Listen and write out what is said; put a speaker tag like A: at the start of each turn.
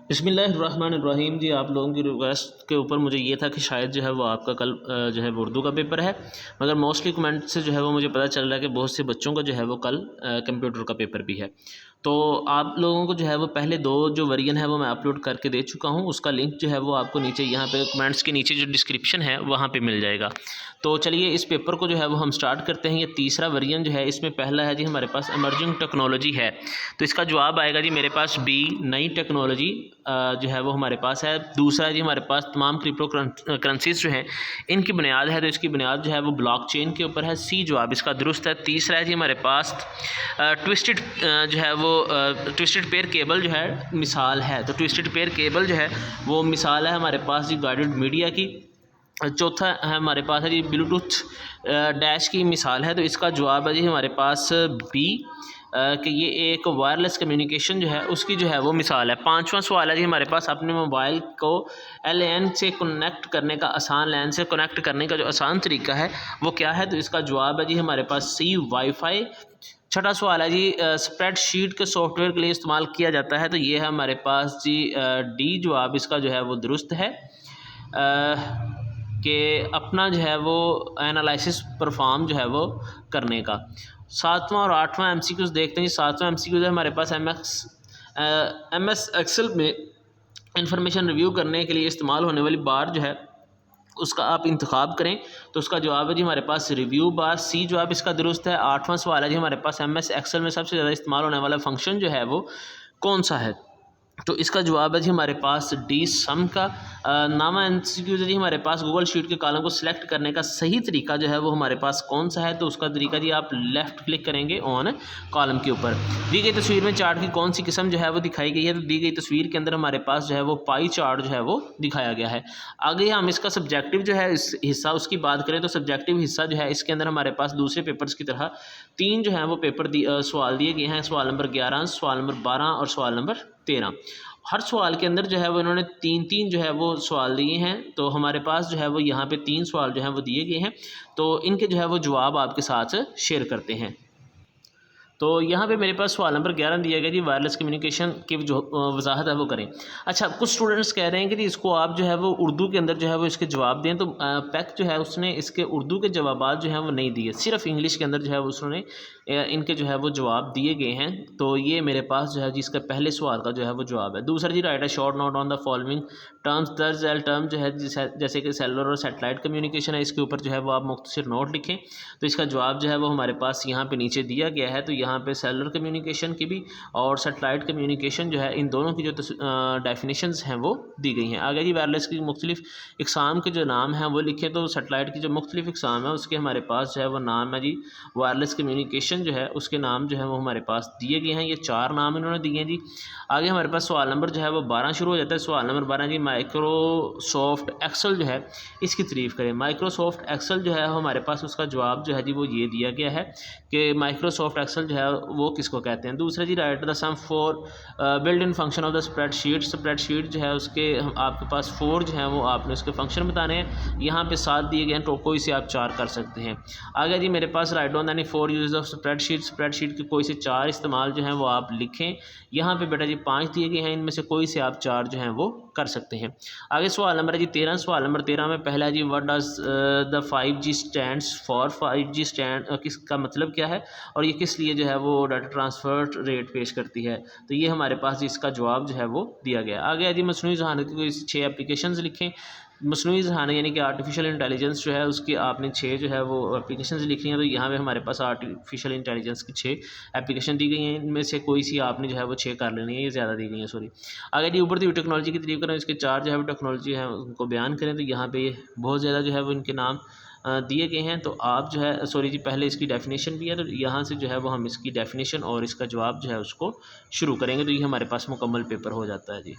A: बिस्मिल्लाहिर्रहमानिर्रहीम जी। आप लोगों की रिक्वेस्ट के ऊपर मुझे ये था कि शायद जो है वो आपका कल जो है वो उर्दू का पेपर है, मगर मोस्टली कमेंट से जो है वो मुझे पता चल रहा है कि बहुत से बच्चों का जो है वो कल कंप्यूटर का पेपर भी है। तो आप लोगों को जो है वो पहले दो जो वर्जन है वो मैं अपलोड करके दे चुका हूँ। उसका लिंक जो है वो आपको नीचे यहाँ पे कमेंट्स के नीचे जो डिस्क्रिप्शन है वहाँ पे मिल जाएगा। तो चलिए इस पेपर को जो है वो हम स्टार्ट करते हैं। ये तीसरा वर्जन जो है, इसमें पहला है जी हमारे पास एमर्जिंग टेक्नोलॉजी है, तो इसका जवाब आएगा जी मेरे पास बी, नई टेक्नोलॉजी जो है वो हमारे पास है। दूसरा है जी हमारे पास तमाम क्रिप्टो करेंसीज जो हैं इनकी बुनियाद है, तो इसकी बुनियाद जो है वो ब्लॉकचेन के ऊपर है। सी जवाब इसका दुरुस्त है। तीसरा है जी हमारे पास ट्विस्टेड जो है वो ट्विस्टेड पेयर केबल जो है मिसाल है, तो ट्विस्टेड पेयर केबल जो है वो मिसाल है हमारे पास जी गाइडेड मीडिया की। चौथा है हमारे पास है जी ब्लूटूथ डैश की मिसाल है, तो इसका जवाब है जी हमारे पास बी कि ये एक वायरलेस कम्युनिकेशन जो है उसकी जो है वो मिसाल है। पांचवा सवाल है जी हमारे पास अपने मोबाइल को LAN से कनेक्ट करने का आसान LAN से कनेक्ट करने का जो आसान तरीका है वो क्या है, तो इसका जवाब है जी हमारे पास सी, वाईफाई। छठा सवाल है जी स्प्रेडशीट के सॉफ्टवेयर के लिए इस्तेमाल किया जाता है, तो ये है हमारे पास जी डी जवाब इसका जो है वो दुरुस्त है कि अपना जो है वो एनालिसिस परफॉर्म जो है वो करने का। सातवां और आठवां MCQs देखते हैं। सातवां MCQ है हमारे पास MS एक्सेल में इंफॉर्मेशन रिव्यू करने के लिए इस्तेमाल होने वाली बार जो है उसका आप इंतखाब करें, तो उसका जवाब है जी हमारे पास रिव्यू बार। सी जवाब इसका दुरुस्त है। आठवां सवाल है जी हमारे पास MS एक्सेल में सबसे ज़्यादा इस्तेमाल होने वाला फंक्शन जो है वो कौन सा है, तो इसका जवाब है जी हमारे पास डी, सम का। नामा MCQ जी हमारे पास गूगल शीट के कॉलम को सिलेक्ट करने का सही तरीका जो है वो हमारे पास कौन सा है, तो उसका तरीका जी आप लेफ़्ट क्लिक करेंगे ऑन कॉलम के ऊपर। दी गई तस्वीर में चार्ट की कौन सी किस्म जो है वो दिखाई गई है, तो दी गई तस्वीर के अंदर हमारे पास जो है वो पाई चार्ट जो है वो दिखाया गया है। आगे हम इसका सब्जेक्टिव जो है इस हिस्सा उसकी बात करें, तो सब्जेक्टिव हिस्सा जो है इसके अंदर हमारे पास दूसरे पेपर्स की तरह तीन जो है वो पेपर सवाल दिए गए हैं। सवाल नंबर 11, सवाल नंबर 12 और सवाल नंबर 13। हर सवाल के अंदर जो है वो इन्होंने तीन तीन जो है वो सवाल दिए हैं, तो हमारे पास जो है वो यहाँ पे तीन सवाल जो हैं वो दिए गए हैं, तो इनके जो है वो जवाब आपके साथ शेयर करते हैं। तो यहाँ पे मेरे पास सवाल नंबर 11 दिया गया जी वायरलेस कम्युनिकेशन की जो वजाहत है वो करें। अच्छा, कुछ स्टूडेंट्स कह रहे हैं कि जी इसको आप जो है वो उर्दू के अंदर जो है वो इसके जवाब दें, तो पैक जो है उसने इसके उर्दू के जवाब जो हैं वो नहीं दिए, सिर्फ इंग्लिश के अंदर जो है उसने इनके जो है वो जवाब दिए गए हैं। तो ये मेरे पास जो है जी इसका पहले सवाल का जो है वो जवाब है। दूसरा जी write a short note on the following terms. दर्ज एल टर्म जो है जैसे कि सेलुलर और सैटेलाइट कम्युनिकेशन है, इसके ऊपर जो है वो आप मुख्तसर नोट लिखें, तो इसका जवाब जो है वो हमारे पास यहाँ पे नीचे दिया गया है। तो यहाँ पे सेलुलर कम्युनिकेशन की भी और सैटेलाइट कम्युनिकेशन जो है इन दोनों की जो डेफिनेशंस हैं वो दी गई हैं। आगे जी वायरलेस की मुख्तलिफ इकसाम के जो नाम हैं वो लिखे, तो सैटेलाइट की जो मुख्तलिफ इकसाम है उसके हमारे पास जो है वो नाम है जी वायरलेस कम्युनिकेशन जो है उसके नाम जो है वो हमारे पास दिए गए हैं। ये चार नाम इन्होंने दिए हैं जी। आगे हमारे पास सवाल नंबर जो है वो 12 शुरू हो जाता है। सवाल नंबर 12 जी माइक्रोसॉफ्ट एक्सेल जो है इसकी तारीफ़ करें। माइक्रोसॉफ्ट एक्सेल जो है हमारे पास उसका जवाब जो है जी वो ये दिया गया है कि माइक्रोसॉफ्ट एक्सेल जो है वो किसको कहते हैं। दूसरा जी write the sum for build in function of the spreadsheet जो है उसके आपके पास 4 जो है वो आपने उसके फंक्शन बताने हैं। यहाँ पे 7 दिए गए हैं, तो कोई से आप 4 कर सकते हैं। आगे जी मेरे पास राइट डाउन यानी 4 यूज ऑफ स्प्रेडशीट के कोई से 4 इस्तेमाल जो हैं वो आप लिखें। यहाँ पे बेटा जी 5 दिए गए हैं, इनमें से कोई से आप 4 जो हैं वो कर सकते हैं। आगे सवाल नंबर जी 13। सवाल नंबर 13 में पहला जी what does the 5G stands for. 5G stand किसका मतलब क्या है और ये किस लिए जो है वो डाटा ट्रांसफ़र रेट पेश करती है, तो ये हमारे पास इसका जवाब जो है वो दिया गया। आगे जी मसनूई ज़हानत की कोई 6 एप्लीकेशंस लिखें। मसनूई ज़हानत यानी कि आर्टिफिशियल इंटेलिजेंस जो है उसकी आपने 6 जो है वो एप्लीकेशंस लिखनी है, तो यहाँ पे हमारे पास आर्टिफिशियल इंटेलिजेंस की 6 एप्लीकेशन दी गई हैं, इनमें से कोई सी आपने जो है वो 6 कर लेनी है, ये ज़्यादा दी गई हैं सॉरी। आगे जी ऊपर दी हुई टेक्नोलॉजी की तारीफ करें, इसके 4 जो है वो टेक्नोलॉजी है उनको बयान करें, तो यहाँ पे बहुत ज़्यादा जो है वो इनके नाम दिए गए हैं। तो आप जो है सॉरी जी पहले इसकी डेफिनेशन भी है, तो यहाँ से जो है वो हम इसकी डेफिनेशन और इसका जवाब जो है उसको शुरू करेंगे, तो ये हमारे पास मुकम्मल पेपर हो जाता है जी।